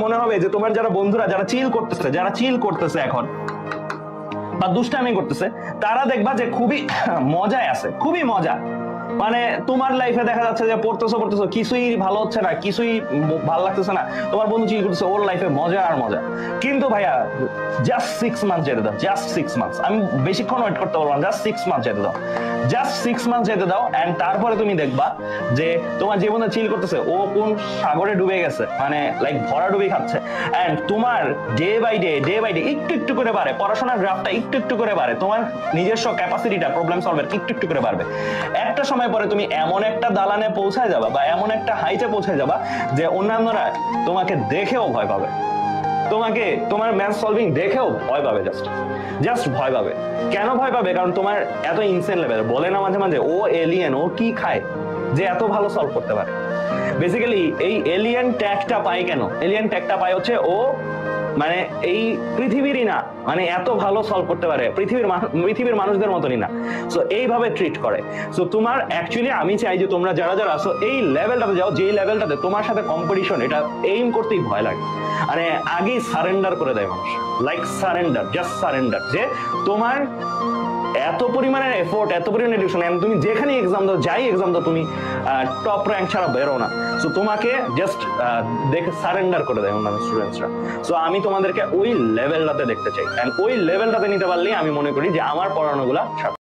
মনে হবে যে তোমার যারা বন্ধুরা যারা চিল করতেছে এখন বা দুষ্টামি করতেছে, তারা দেখবা যে খুবই মজায় আছে, খুবই মজা। মানে তোমার লাইফে দেখা যাচ্ছে যে পড়তেছো কিছুই ভালো হচ্ছে না, কিছুই ভালো লাগতেছে না, তোমার বন্ধু চিল করতেছে, ওর লাইফে মজা আর মজা। কিন্তু ভাইয়া জাস্ট 6 মান্থ যেতে দাও, জাস্ট 6 মান্থ, আমি বেশিক্ষণ ওয়েট করতে পারবো না, জাস্ট 6 মান্থ যেতে দাও, জাস্ট 6 মান্থ যেতে দাও। এন্ড তারপরে তুমি দেখবা যে তোমার যে বন্ধু চিল করতেছে ও কোন সাগরে ডুবে গেছে, মানে লাইক ভরা ডুবে খাচ্ছে। এন্ড তোমার ডে বাই ডে একটু করে বাড়ে, পড়াশোনার গ্রাফটা একটু করে বাড়ে, তোমার নিজস্ব ক্যাপাসিটিটা প্রবলেম সলভের একটু করে বাড়বে। একটা সময় পরে তুমি এমন একটা দালানে পৌঁছায় যাবা বা এমন একটা হাইটে পৌঁছায় যাবা যে অন্যান্যরা তোমাকে দেখেও ভয় পাবে, তোমাকে তোমার ম্যাথ সলভিং দেখেও ভয় পাবে, জাস্ট ভয় পাবে। কেন ভয় পাবে? কারণ তোমার এত ইনসেন লেভেল। বলে না মাঝে মাঝে ও এলিয়েন, ও কি খায় যে এত ভালো সলভ করতে পারে। বেসিক্যালি এই এলিয়েন ট্যাগটা পায় কেন? এলিয়েন ট্যাগটা পায় হচ্ছে ও মানে এই পৃথিবীরই না, মানে এত ভালো সলভ করতে পারে, পৃথিবীর মানুষদের মতনই না। সো এইভাবে ট্রিট করে। সো তোমার অ্যাকচুয়ালি আমি চাই যে তোমরা যারা আসো এই লেভেলটাতে যাও, যেই লেভেলটাতে তোমার সাথে কম্পিটিশন, এটা এইম করতেই ভয় লাগে। মানে আগেই সারেন্ডার করে দেয় মানুষ, লাইক সারেন্ডার, জাস্ট সারেন্ডার। যে তোমার এত পরিমাণের এফোর্ট, এত পরিমাণের এডুকেশন, তুমি যেখানে এক্সাম দাও, যাই এক্সাম দাও, তুমি টপ র্যাঙ্ক ছাড়া বেরো না। সো তোমাকে জাস্ট দেখে সারেন্ডার করে দেয় অন্যান্য স্টুডেন্টসরা। সো আমি তোমাদেরকে ওই লেভেলটাতে দেখতে চাই, এন্ড ওই লেভেলটাতে নিতে পারলেই আমি মনে করি যে আমার পড়ানোগুলা